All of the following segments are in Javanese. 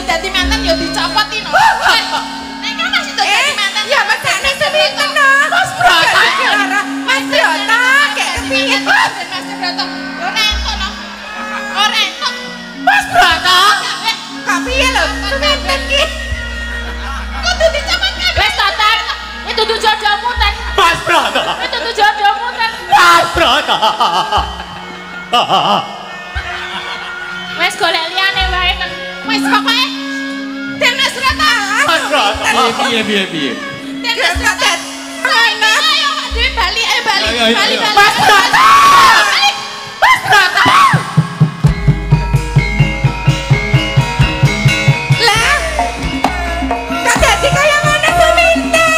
sido dadi mantan ya dicopoti no. Nek kan masih sido dadi mantan. Ya mesane seminten no. Mas Broto. Mas Broto kayak kepiye Mas Broto. Ora entuk no. Ora entuk. Mas Broto. Kok piye lho seminten ki? Kudu dicopot kabeh. Wes total. Itu tuh jodohmu ten. Mas Broto. Itu tuh jodohmu ten. Mas Broto. Wes golek liyane wae ten. Wes pokoke Den Mas Broto. Mas Broto. Piye. Den Mas Broto. Ayo Pak Dewi bali, ayo bali. Bali. Mas Broto. Mas Broto. Lah. Kok dadi kaya ngono seminten?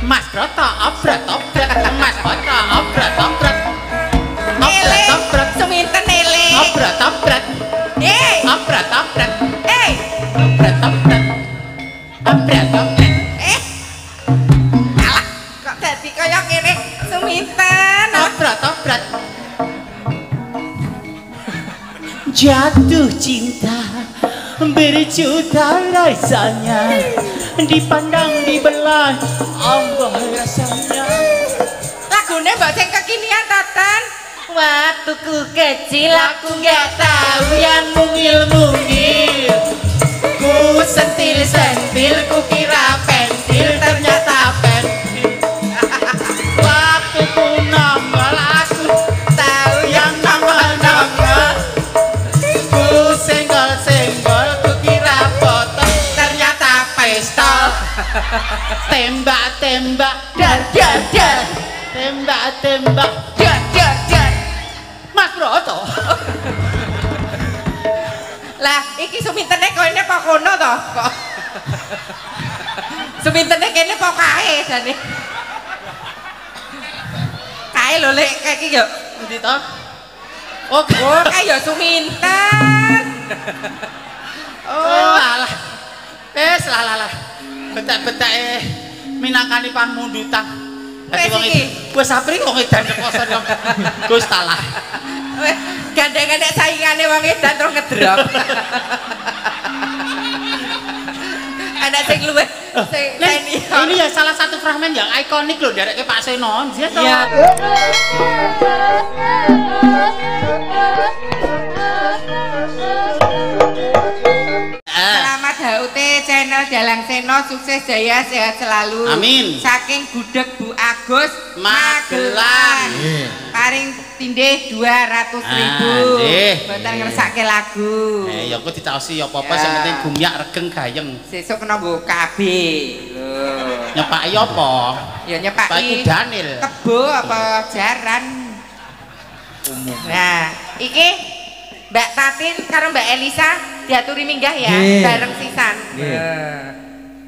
Mas Broto, obrat. Mas Broto, obrat. Seminten ele. Obrat. Obrat. Alah, kok dadi kaya ngene seminten? Obrat. Jatuh cinta berjuta rasanya, dipandang dibelah Allah rasanya. Lagune mbok sing kekinian Tatan. Waktuku kecil aku nggak tahu yang Mungil-mungil, ku sentil-sentil, ku kira pentil, ternyata pentil. Waktu ku nongol, aku tahu yang nongol-nongol. Ku senggol-senggol, ku kira botol, ternyata pistol. Tembak-tembak, dar. Tembak-tembak, dar. Mas Broto. Lah, iki sumintene kene apa kono to? Kok. Sumintene kene apa kae jane? Kae lho lek kae iki yo. Endi to? Oh, kae yo suminten. Oh, alah. Lah. Betak-betak minangkani pamundutan. Wes iki. Wes sapri kok edan kosan kok. Gus talah. Gandeng-gandeng saingane wong edan terus ngedrop. Anak sing luwih Ini ya salah satu fragmen yang ikonik loh dari Pak Seno. Iya. Selamat HUT channel Dalang Seno, sukses jaya sehat selalu. Amin. Saking gudeg Bu Agus Magelang. Paring tindih 200.000. Mboten ngersake lagu. Ya aku ditaosi ya apa-apa sing penting gumyak regeng gayeng. Sesuk kena nggo KB. Lho. Nyepaki apa? Ya nyepaki Daniel. Kebo apa jaran. Nah, iki Mbak Tatin karo Mbak Elisa diaturi minggah ya bareng sisan.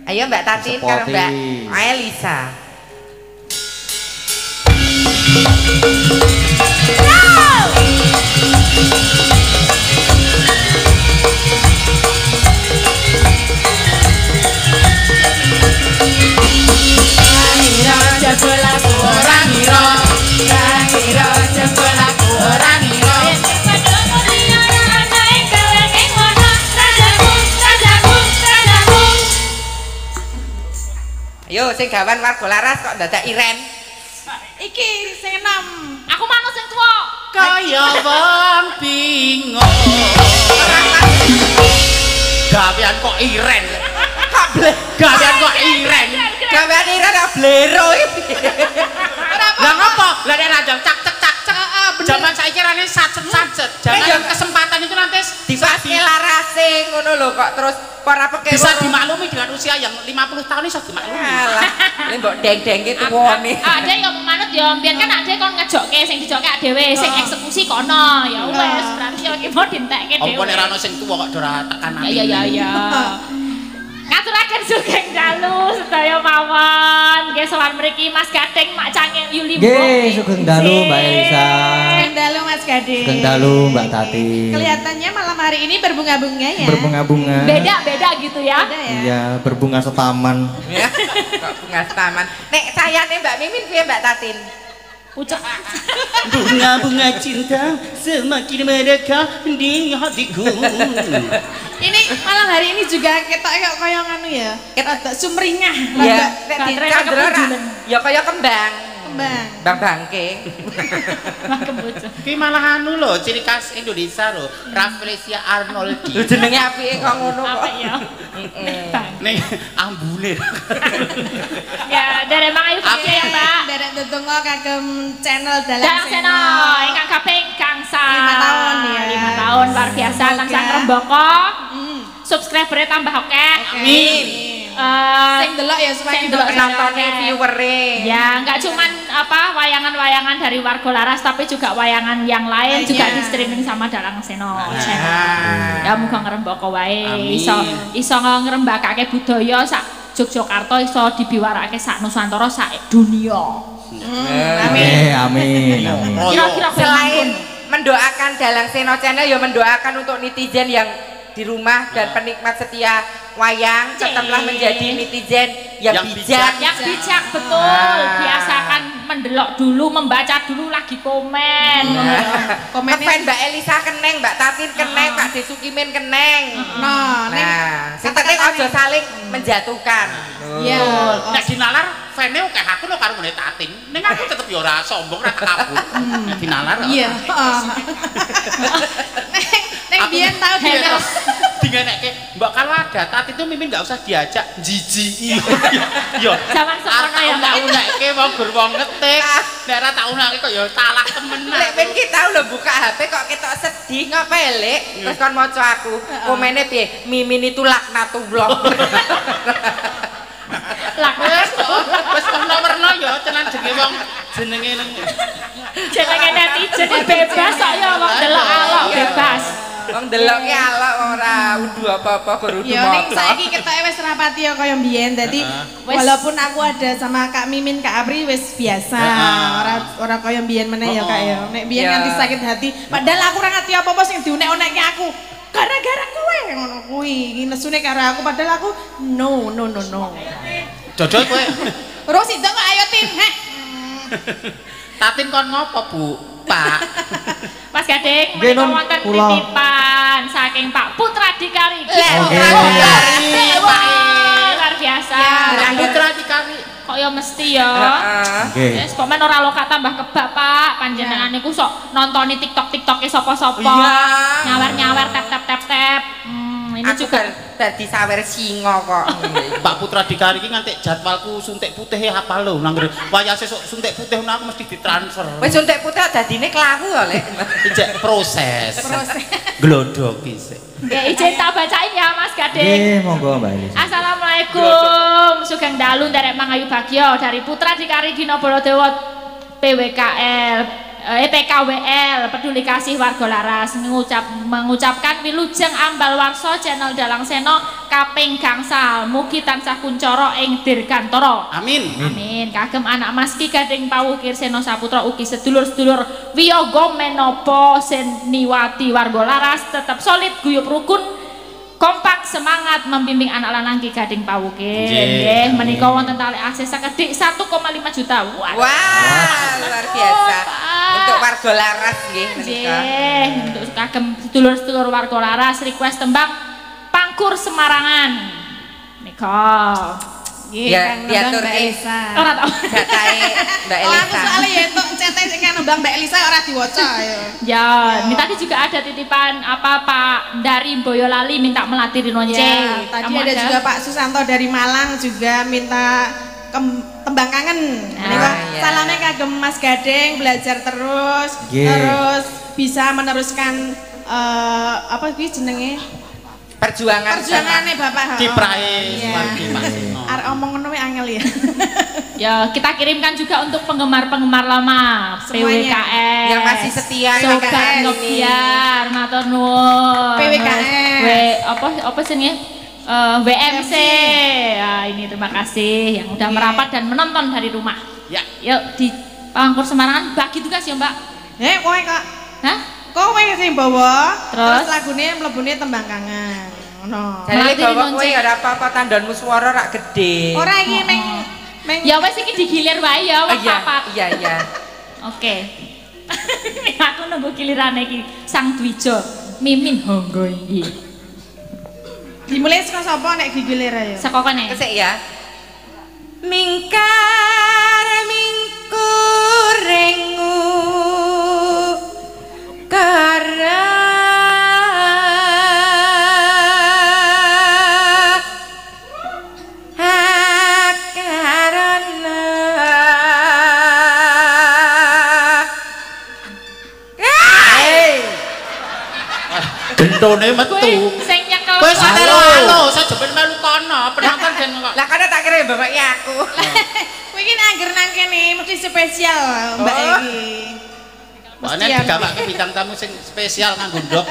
Ayo Mbak Tatin karo Mbak Elisa. Ayo sing gawan warga laras kok dadak iren. Iki sing enom. Aku manut sing tuwa. Kaya wong bingung. Gawean kok iren. Kok ble. Gawean kok iren. Gawean iren kok blero iki. Lah ngopo? Lah nek rajang cak. Zaman saiki rene sacet. Jangan kesempatan itu nanti dipaske larase ngono lho kok terus para pekewo bisa dimaklumi dengan usia yang 50 tahun iso dimaklumi. Alah, lek mbok deng-dengke tuwane. Ade ya manut ya mbiyen kan ade kon ngejokke sing dijokke ak dhewe, sing eksekusi kono. Ya wis, berarti ya iki mau dientekke dhewe. Apa nek ra ono sing tuwa kok ora tekan ati. Ya. Ngaturaken sugeng dalu sedaya mawon. Nggih sowan mriki Mas Gading Mak Cangil Yuli. Nggih, sugeng dalu Mbak Elisa. Sugeng dalu Mas Gading. Sugeng dalu Mbak Tati. Kelihatannya malam hari ini berbunga-bunga ya. Berbunga-bunga. Beda-beda gitu ya. Beda ya. Iya, berbunga setaman. Ya, kok bunga setaman. Nek sayane Mbak Mimin piye Mbak Tatin? Pucuk. Bunga-bunga cinta semakin merdeka di hatiku. Ini malam hari ini juga kita kayak nganu ya. Kita sumringah. Ya, nek Baterai dicandra kebujulan. ya kaya kembang. Kembang. Bang bangke. Ki malah anu lho, ciri khas Indonesia lho, Rafflesia Arnoldi. Lho jenenge apike kok ngono kok. Apa ya? Ning ambune. Ya, dari Mang Ayu Bagio ya, Mbak. Dari tetunggo kagem channel Dalang Seno, ingkang kaping gangsal. 5 tahun ya. 5 tahun luar biasa, tansah ngrembaka. Subscriber-nya tambah oke. Amin. Sing delok ya supaya sing delok Penontonnya viewer-e. Ya, enggak cuman apa wayangan-wayangan dari Warga Laras tapi juga wayangan yang lain juga di streaming sama Dalang Seno channel. Ya muga ngrembaka wae iso ngrembakake budaya sak Yogyakarta iso dibiwarake sak Nusantara sak dunia. Amin. Amin. Kira-kira Selain mendoakan Dalang Seno channel ya mendoakan untuk netizen yang di rumah dan penikmat setia wayang tetaplah menjadi netizen yang bijak. Yang bijak betul. Biasakan mendelok dulu, membaca dulu lagi komen. Komen Mbak Elisa keneng, Mbak Tatin keneng, Pak Desukimin keneng. Nah, sing penting aja saling menjatuhkan. Iya. Nek dinalar fane akeh aku lho karo ngene Tatin. Ning aku tetep ya ora sombong, ora kabur. Nek dinalar. Iya, heeh. Nek biyen tau dingenekke Mbak kalau ada Tatin itu Mimin enggak usah diajak jijiki. Yo. Zaman sekolah ya Mbak. Unekke wong gur wong ngetik. Nek ora tak unake kok ya salah temenan. Lek ben kita lho buka HP kok ketok sedih ngapelek terus kon maca aku. Komene piye? Mimin itu laknatullah. Wes warna-warna ya tenan jenenge wong jenenge Jenenge netizen bebas kok ya wong delok alok bebas. Wong deloke alok ora udu apa-apa kudu ya ning saiki ketoke wis rapati ya kaya mbiyen. Dadi walaupun aku ada sama Kak Mimin, Kak Apri wis biasa. Ora kaya mbiyen meneh ya Kak ya. Nek mbiyen nganti sakit hati, padahal aku ora ngerti apa-apa sing diunek-unekke aku. Gara-gara kowe ngono kuwi. Iki nesune karo aku padahal aku no. Dodol kowe. Terus itu kok ayo Tin, heh. Tatin kon ngopo, Bu? Pak. Mas Gading, menika wonten titipan saking Pak Putra Dikari. Luar biasa. Putra Dikari. Kok ya mesti ya. Wis kok men ora loka tambah kebak, Pak. Panjenengan niku sok nontoni TikTok-TikToke sapa-sapa. Nyawer-nyawer tap. Ini aku juga dadi sawer singa kok. Pak Putra Dikari iki nganti jadwalku suntik putih hafal lho nang wayah sesuk suntik putih aku mesti ditransfer. Wis suntik putih dadine klawu ya, Lek. Ijek proses. Glodok iki. nggih izin tak bacain ya Mas Gading. Nggih, monggo Mbak Elisa. Assalamualaikum. Sugeng dalu nderek Mang Ayu Bagio dari Putra Dikari Dina Baladewa PWKL. PKWL Peduli Kasih Warga Laras mengucapkan wilujeng ambal warso channel Dalang Seno kaping gangsal mugi tansah kuncoro ing dirgantara. Amin. Amin. Kagem anak Mas Ki Gading Pawukir Seno Saputra ugi sedulur-sedulur wiyaga menapa seniwati Warga Laras tetap solid guyub rukun kompak semangat membimbing anak lanang Ki Gading Pawukir. Nggih, menika wonten tali akses sekedhik 1,5 juta. Wah, luar biasa. Untuk Warga Laras nggih menika. Nggih, untuk kagem sedulur-sedulur Warga Laras request tembang Pangkur Semarangan. Nika. Ya, diatur Mbak Elisa. Ora tau. Jatahe Mbak Elisa. Aku soalnya ya entuk cete sing nembang Mbak Elisa ora diwaca ya. Ya, ini tadi juga ada titipan apa Pak dari Boyolali minta melatih lonceng. Ya, tadi ada juga Pak Susanto dari Malang juga minta tembang kangen. Salamnya kagem Mas Gading belajar terus, terus bisa meneruskan apa kuwi jenenge? Perjuangannya Bapak. Kiprahe Arek omong ngono angel ya. Ya, kita kirimkan juga untuk penggemar-penggemar lama PWKL yang masih setia Sobat Ngebiar, matur nuwun. PWKL. Apa jenenge? WMC. Ya, ini terima kasih yang udah merapat dan menonton dari rumah. Ya. Yuk di Pangkur Semarangan bagi tugas ya, Mbak. Kowe kok. Hah? Kowe sing bawa. Terus lagune mlebune tembang kangen. Ngono. Jare bawa kowe ora apa-apa tandonmu swara rak gede. Ora iki meng ya wis iki digilir wae ya wong papat. Iya. Oke. Aku nunggu gilirane iki Sang Dwija Mimin Honggo iki. Dimulai saka sapa nek gigilir ayo? Saka kene. Kesik ya. Mingkar mingkurengu karena Gentone metu. Sing nyekel. Wis halo, sajepen melu kono, penonton den kok. Lah kan tak kira bapake aku. Kowe iki angger nang kene mesti spesial Mbak iki. Nek digawake bintang tamu sing spesial nganggo ndok.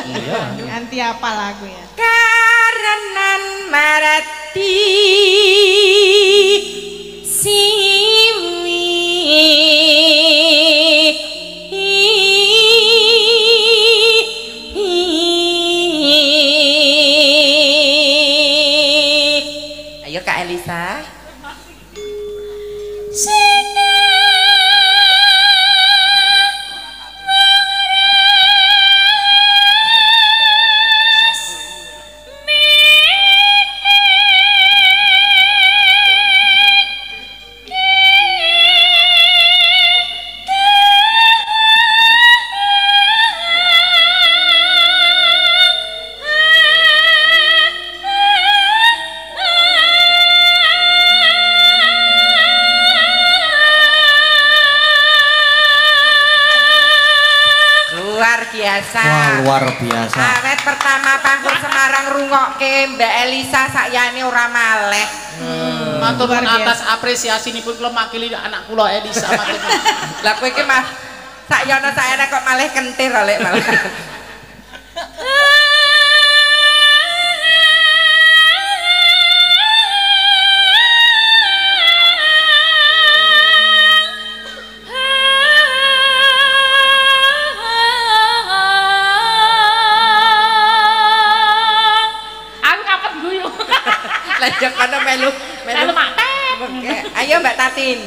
Ganti apal aku ya. Karenan marati siwi ayo Kak Elisa. Wah, luar biasa. Awet pertama panggung Semarang rungokke Mbak Elisa sakyane ora maleh. Matur nuwun atas apresiasinipun kula makili anak kula Elisa matur nuwun. Lah kowe iki mah sakyana sayane kok malih kentir oleh malah. Lajak kono melu maten. Ayo Mbak Tatin.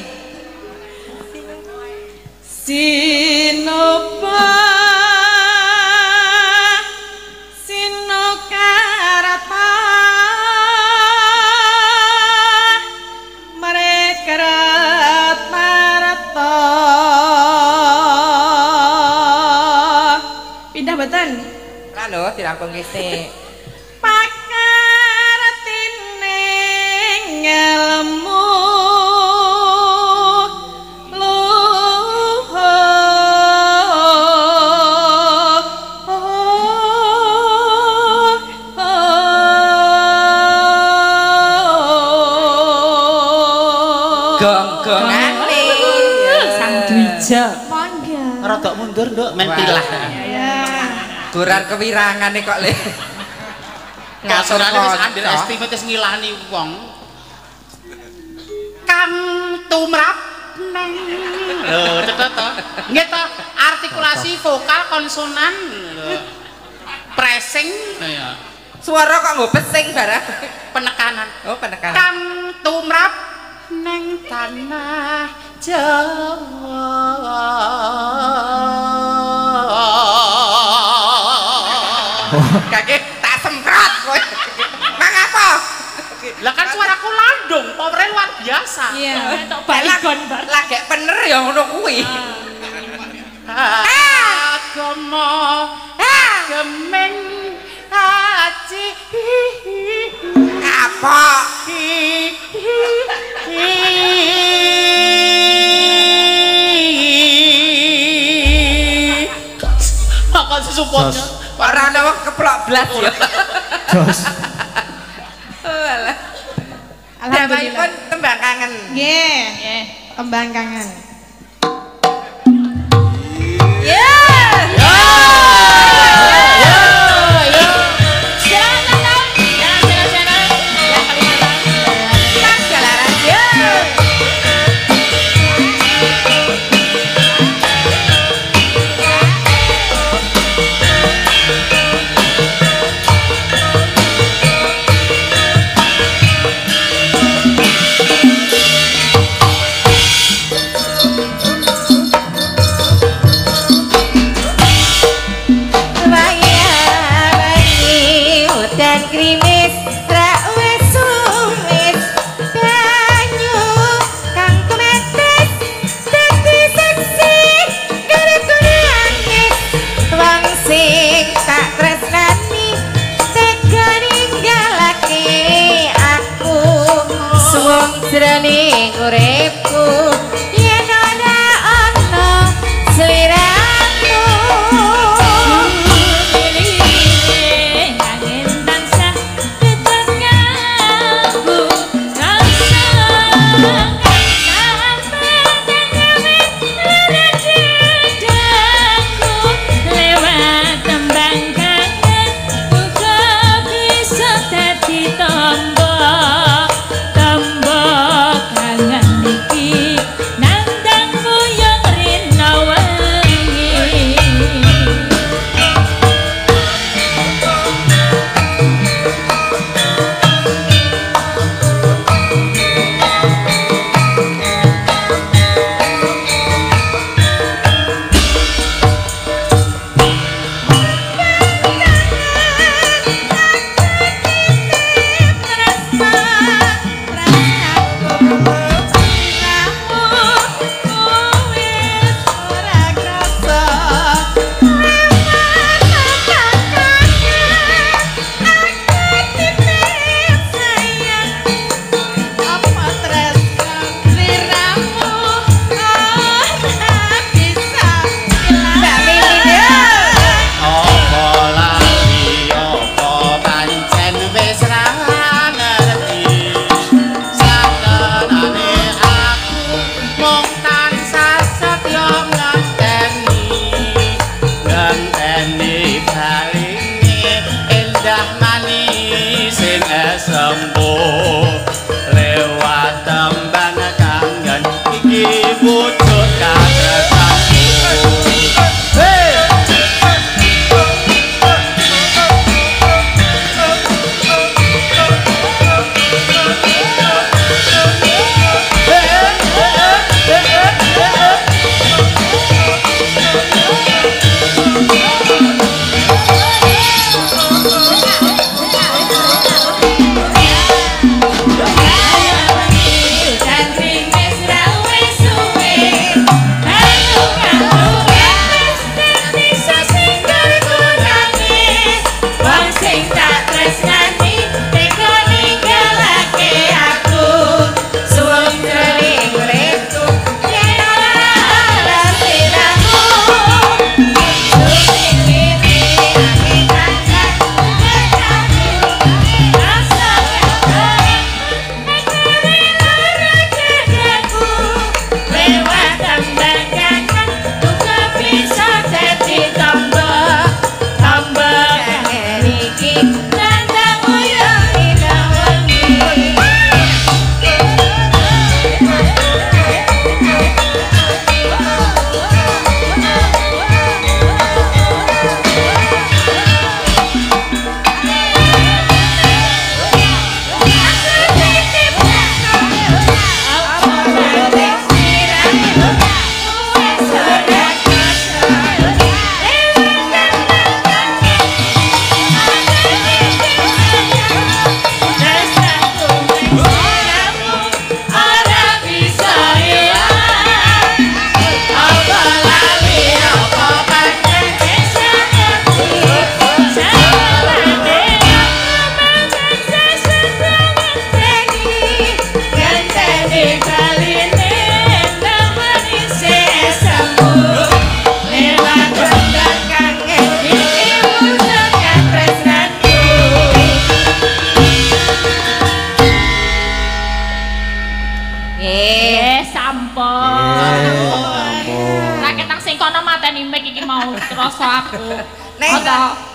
Sinopa Sinokarata Marekerat Marata. Pindah boten? Ora lho dirangkung sik. Ngelmu gong-gongane Sang Dwija. mangga. Rodok mundur, Nduk, men pilah. Durar kewirangane kok le. Ngasorane wis underestimate wis ngilani wong. Kang tumrap neng. Lho, cetha to. Nggih to, artikulasi vokal konsonan. Pressing ya. Suara kok nggo pesing barang. Penekanan. Oh, penekanan. Kang tumrap neng tanah Jawa. Kaki tak semprot kowe. Mangapa? Lah kan suaraku landung, powernya luar biasa. Iya. Entuk baligon bar. Lagi bener ya ngono kuwi. Agama gemeng haji Apa? Makan sesupotnya. Ora ana wong keplok blas ya. Jos. Alah. Alhamdulillah. Pun tembang kangen. Nggih. Tembang kangen. ning uripku yen ora ana sliramu angin tansah tetanggaku rasa lewat tembang kangen uga bisa dadi tombok kangen iki nandangmu yang rina wengi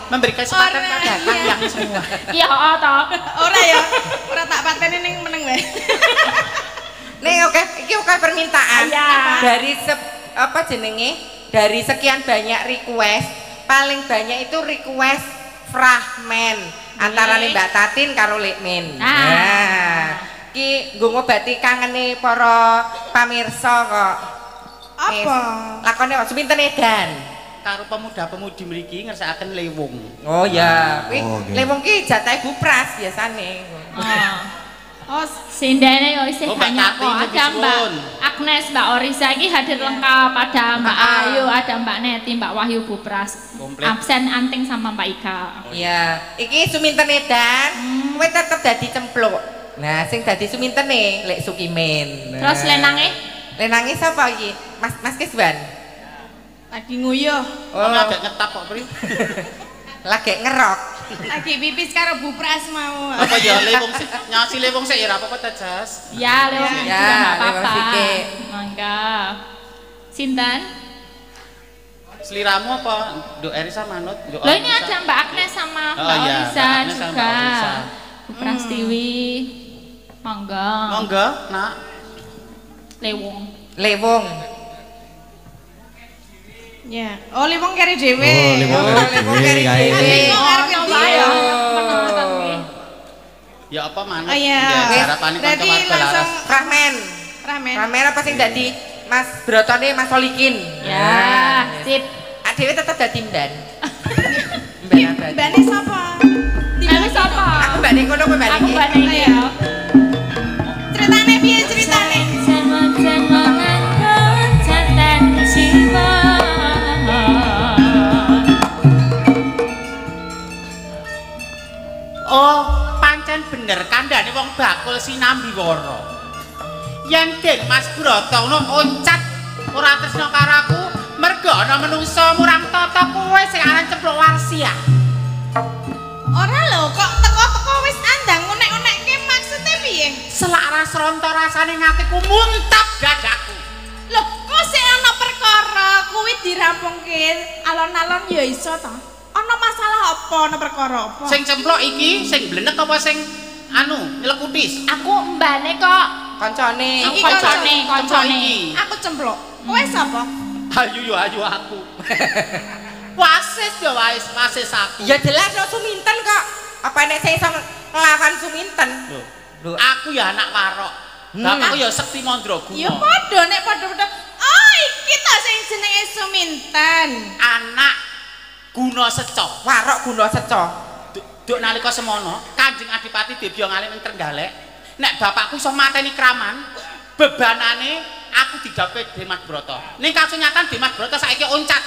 memberi kesempatan pada kalian semua. Iya, toh. Ora ya. Ora tak pateni ning meneng wae. Nih oke, iki oke permintaan. Iya. Dari apa jenenge? Dari sekian banyak request, paling banyak itu request fragmen antara Mbak Tatin karo Lekmin. Nah, ki nggo ngobati kangene para pamirsa kok. Apa? Lakone kok sepinten edan. Karo pemuda-pemudi mriki ngersakaken lewung. Oh ya, kuwi lewung ki jatah Bu Pras biasane. Oh, sindene yo isih banyak kok. Ada Mbak Agnes, Mbak Orisa iki hadir lengkap, ada Mbak Ayu, ada Mbak Neti, Mbak Wahyu Bupras. Absen Anting sama Mbak Ika. Iya, iki suminten edan, kowe tetep dadi cempluk. Nah, sing dadi sumintene Lek Sukimin. Terus lenange? Lenange sapa iki? Mas Kisban. Lagi nguyuh. Oh, agak ngetap kok, Pri. Lagi ngerok. Lagi pipis karo Bu Pras mau. Apa ya lewung sik, nyasi lewung sik ya ora apa-apa ta, Jas. Ya, lewung juga Ya, enggak lewung apa-apa. sikit. Mangga. Sinten? Seliramu apa? Nduk Erisa manut, Nduk Loh ini ada Mbak Agnes sama Mbak iya, Orisa Mbak Agnes sama juga. Mbak Orisa. Bu Prastiwi. Mangga. Monggo, Nak. Lewung. Lewung. Ya. Oh, limong kari dhewe. Oh, limong kari dhewe, kae. Limong arep dhewe. Ya apa manut? Oh iya. Harapane kanca Berarti warga laras. langsung Ramen. Ramen apa sing dadi Mas Brotone Mas Solikin. Ya, sip. Adewe tetep dadi mban. Mban abadi. Mbane sapa? Mbane sapa? Aku mbane ngono kowe mbane. Aku mbane iki ya. Ceritane piye ceritane? Oh, pancen bener kandhane wong bakul sinambi wara. Yen Den Mas Broto ngono oncat ora tresna karo aku, merga ana menungsa murang tata kowe sing aran Cempluk Warsia. Ora lho, kok teko-teko wis andang unek-unekke maksude piye? Selak ras ronto rasane ngatiku muntap dadaku. Loh, kok sik ana perkara kuwi dirampungke alon-alon ya iso ta? Ana masalah apa ana perkara apa? Sing cemplok iki sing blenek apa sing nyelekutis? Aku mbane kok. Kancane. Aku Iki kancane, kancane. iki. Aku cemplok. Kowe sapa? Ayu aku. Wasis ya wasis aku. Ya jelas lo Suminten kok. Apa nek saya iso nglawan Suminten? Lho, aku ya anak warok. Bapakku ya Sekti Mandraguna. Ya padha nek padha-padha. Oh, iki ta sing jenenge Suminten. Anak Guna Seco. Warok Guna Seco. Duk nalika semono, Kanjeng Adipati Debya ngalih ning Trenggalek, nek bapakku iso mateni kraman, bebanane aku didape Dimas Broto. Ning kasunyatan Dimas Broto saiki oncat.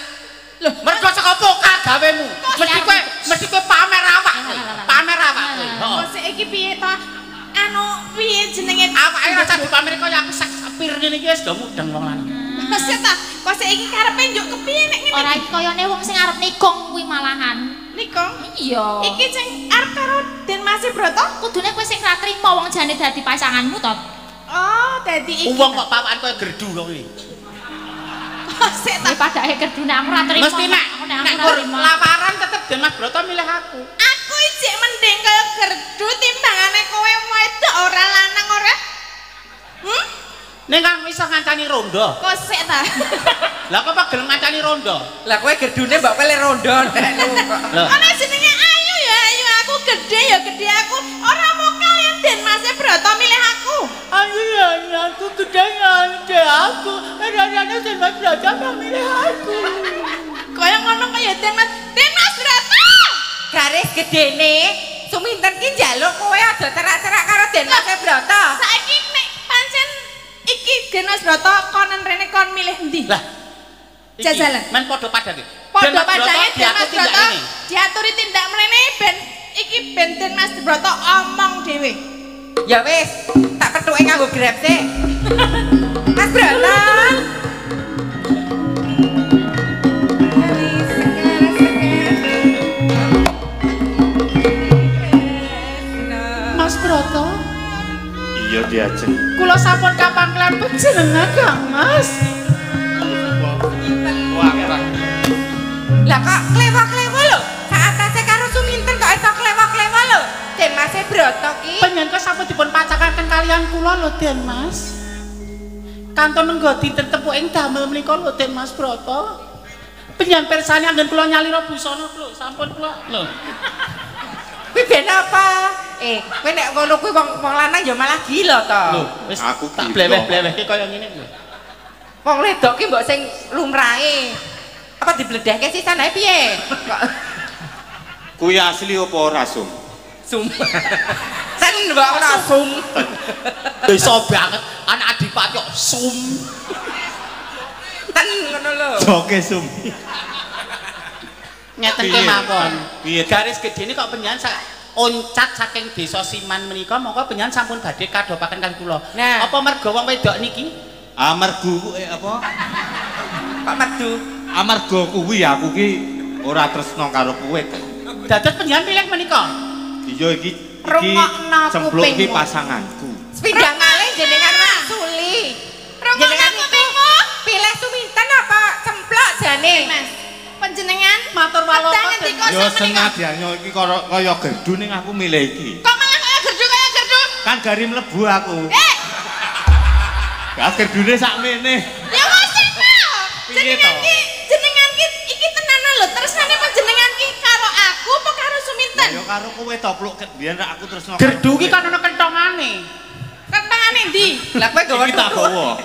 Lho, mergo saka pokal gawemu. Mesti kowe pamer awak. Pamer awak. Kok sik iki piye ta? Anu piye jenenge? Awake rasa dipamer kaya aku sak sapir ngene iki wis do mudeng wong lanang. Mesti ta, kok sik iki karepe njuk kepiye nek ngene? Ora iki koyone wong sing arep nikung kuwi malahan. Nikong. Iya. Iki sing arep karo Den Mas Broto? Kudune kowe sing ra trimo wong jane dadi pasanganmu to. Oh, dadi iki. Wong kok pawakan koyo gerdu kok kuwi. Kok sik ta? Iki padake gerdune aku ra trimo. Mesti nek lamaran tetep Den Mas Broto milih aku. Aku iki mending kaya gerdu timbangane kowe wedok ora lanang ora? Ning kan iso ngancani rondo. Kok sik ta? Lah kok gelem ngancani rondo? Lah kowe gerdune mbok pilih rondo nek lu kok. Lho. Ana jenenge ayu ya ayu, aku gede ya gede aku. Ora mokal yen Den Mas Broto milih aku. Ayo ya, aku gede ya, aku. Kadang-kadang Den Mas Broto milih aku. Kaya ngono kaya Den Mas Broto. Garis gedene Suminten ki njaluk kowe aja cerak-cerak karo Den Mas Broto. Saiki nek pancen iki Den Mas Broto konen rene kon milih endi? Lah. Jajalan. Men padha padane. Padha padane Den Mas Broto ini. diaturi tindak mrene ben iki ben Den Mas Broto omong dhewe. Ya wis, tak pethuke nganggo Grab sik. Mas Broto. Mas Broto, Iya diajeng. kula sampun kapangklan panjenengan Kang Mas. Wah, wah. Lah kok klewa-klewa lho. Saatase karo Suminten kok iso klewa-klewa lho. Den Mas Broto ki. Panjenengan sampun dipun pacakaken kalian kula lho Den Mas. Kanton nenggo dinten tepuking damel menika lho Den Mas Broto. Panjenengan pirsani anggen kula nyalira busana lho, sampun kula lho. Kuwi ben apa? Kowe nek ngono kuwi wong lanang ya malah gila to. Lho, wis Aku tak gila. bleweh-blewehke kaya ngene lho. Wong wedok ki mbok sing lumrahe. Apa dibledehke sisan ae piye? Kok Kuwi asli apa ora sum? sum. Sen mbok ora sum. Iso banget anak Adipati kok sum. Ten ngono lho. Joke sum. Ngeten ke Piye? mawon. Piye? Garis gedene kok panjenengan oncat saking desa Siman menika monggo panjenengan sampun badhe kadhopaken kali kula. Nah. Apa merga wong wedok niki? Amarga apa? Kok medu? Amarga kuwi aku ki ora tresno karo kowe. Dados panjenengan pilih menika. Iya iki Rungokno cempluk iki kupingmu. pasanganku. Sepindang malih jenengan maksuli. Jenengan kupingmu pilih Suminten apa cemplok jane? Mas, panjenengan Matur walapa. Pedang ngendi kok Ya sak menika? senadyannya iki kaya gerdu ning aku milih iki. Kok malah kaya gerdu? Kan gari mlebu aku. Gak gerdune sakmene. Ya wis kok. Piye Jenengan ki iki tenanan lho, tresnane panjenengan ki karo aku apa karo Suminten? Ya karo kowe topluk biyen aku tresno. Gerdu ki kan ana kentongane. Kentangane ndi? Lah kowe gawa iki tak bawa.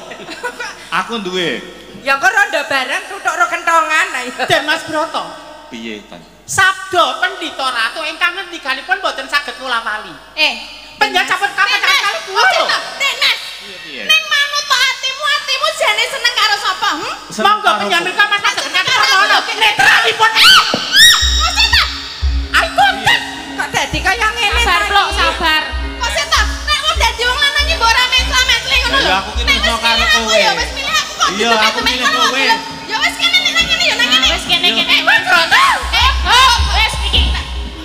Aku duwe. Ya kok ronda bareng tutuk ro kentongan ayo. Den Mas Broto. Piye to? Sabda Pendhita Ratu ingkang ngendikanipun boten saged kula wali. Panjenengan sampun kapan kali kula lho. Mas, Piye? ning manut to atimu jane seneng karo sapa? Monggo panjenengan mrika mas saged ngono. Netralipun. Ayo konten. Kok dadi kaya ngene? Sabar, Plok, sabar. Kok seta? Nek wong dadi wong lanang iki mbok ora mesla-mesli ngono lho. Ya aku ki tresno karo kowe. Ya wis milih aku kok. Iya, aku milih kowe. Ya wis kene nek ngene ya nang ngene. Wis kene. Mas Broto. Wis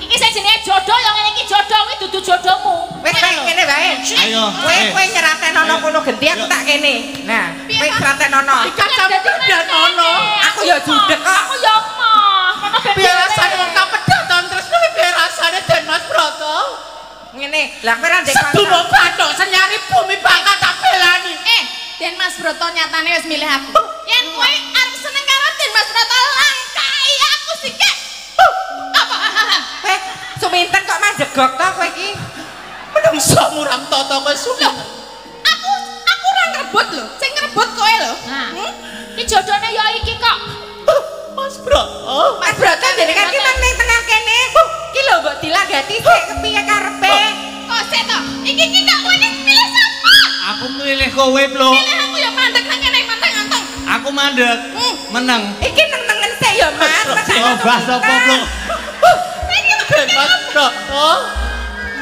iki sing jenenge jodoh yang ngene iki jodoh kuwi dudu jodohmu. Wis kene wae. Ayo. Kowe nyeratenono kono genti aku tak kene. Nah, kowe nyeratenono. Ikan sampeyan dan ono. Aku ya judek kok. Aku yo emoh. Kono Biar rasane wong kapedhatan terus biar rasane Den Mas Broto. Ngene. Lah kowe ra ndek Sedumo bathok senyari bumi bakal tak belani. Den Mas Broto nyatane wis milih aku. Yen kowe arep seneng karo Den Mas Broto langkai aku sikek. Apa? Kowe Suminten kok manjegok to kowe iki? Menungso muram tata kowe suwi. Aku ora ngrebut lho. Sing ngrebut kowe lho. Nah. Iki jodohne ya iki kok. Mas Broto. Mas Broto jenengan ki nang ning tengah kene. Ki lho mbok dilanggati sik kepiye karepe? Kok sik to? Iki kok kowe milih sapa? Aku milih kowe, Plok. Milih aku ya mandek nang kene manteng-anteng. Aku mandek. Meneng. Iki neng-nengen sik ya, Mas. Coba sapa, Plok? Den Mas Broto.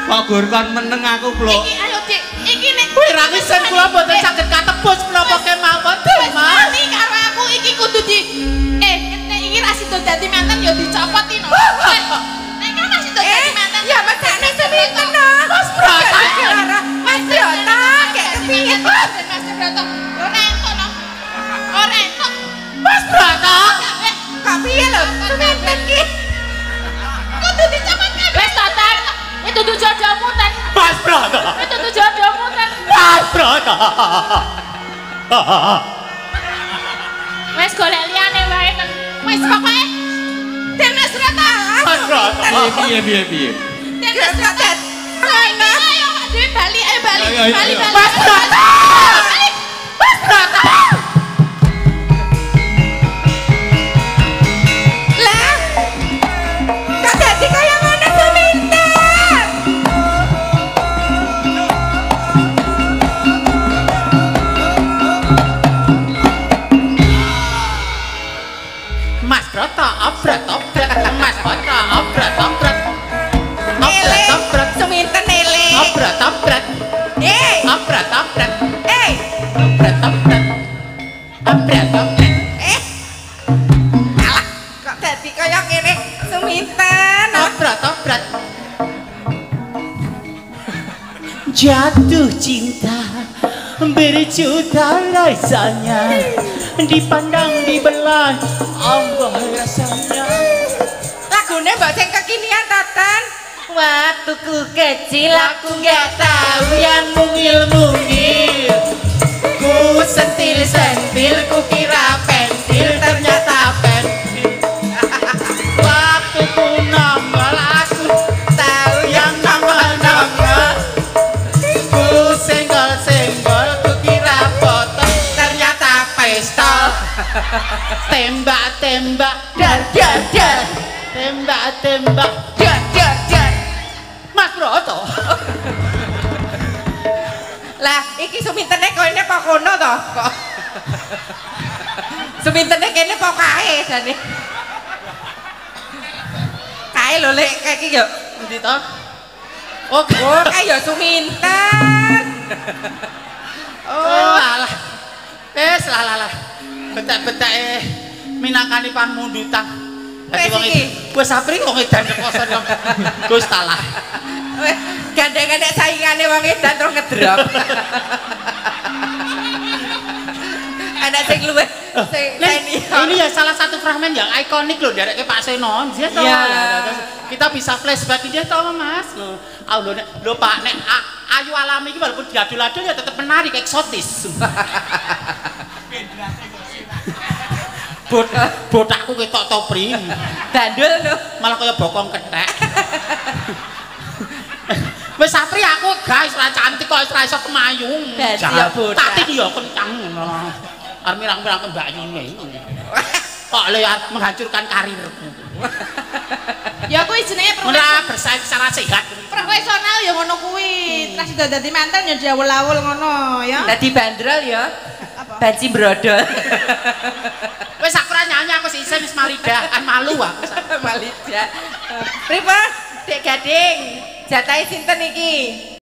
Kok gur kon meneng aku, Plok. Iki ayo Dik, iki nek Kuwi ra wisen kula boten saged katebus menapa kemawon Den Mas. Mani karo aku iki kudu di nek iki ra sido dadi manten ya dicopoti no. Nek kan ra sido dadi manten. Ya mesane Suminten no. Mas Broto. Mas Broto, kayak kepiye? Mas Broto. Ora entuk no. Ora entuk. Mas Broto. Kok piye lho? Suminten ki. Kudu dicopot kabeh. Wis total. Itu dudu jodohmu ten. Mas Broto. Itu dudu jodohmu ten. Mas Broto. Wis golek liyane wae ten. Wis pokoke Den Mas Broto. Mas Broto. Piye? Den Mas Broto. Ayo Pak Dewi bali, ayo bali. Ayo. Bali. Mas Broto. Mas Broto. Lah. Kok dadi kaya ngono Suminten? Mas Broto obrat. Mas Broto obrat. Obrat. Suminten elek. Obrat. Obrat. Obrat. Alah, kok dadi kaya ngene Suminten? Obrat. Jatuh cinta berjuta rasanya, dipandang dibelah Allah rasanya. Lagune mbok sing kekinian Tatan. Waktuku kecil aku gak tahu yang Mungil-mungil, ku sentil-sentil, ku kira pentil, ternyata pentil. Waktu ku nongol, aku tahu yang nongol-nongol. Ku senggol-senggol, ku kira botol, ternyata pistol. Tembak-tembak, dar. tembak-tembak. Dar. Mas Broto. Lah, iki Sumintene koene apa kono to? Kok. Sumintene kene apa kae jane? Kae lho lek kae iki yo. Endi to? Oh, kayak Suminten. Oh, alah. Lah. Betek-betek minangkani panmundutan. Dadi wong iki wis Sapri wong edan kosan kok. Gus talah. Gandeng-gandeng saingane wong edan terus ngedrop. Ada sing luwih ini ya salah satu fragmen yang ikonik loh dari Pak Seno. Dia tahu kita bisa flashback dia tahu Mas. Lo Pak nek Ayu Alami iki walaupun diadul-adul ya tetap menarik eksotis. Botakku ketok topri. Dandul lho. Malah kaya bokong kethek. Wis Sapri aku guys ora cantik kok ora iso kemayung. Ya botak. Tapi yo kencang ngono. Arep mirang-mirang kembayune. Kok le menghancurkan karirku. Ya kuwi jenenge ora bersaing secara sehat. Profesional ya ngono kuwi. Terus sudah dadi mantan ya diawul-awul ngono ya. Dadi bandrol ya. Banci brodol. Wis aku ora nyanyi aku sih wis malida, kan malu aku. Malida. Pripun? Dek Gading. Jatahe sinten iki?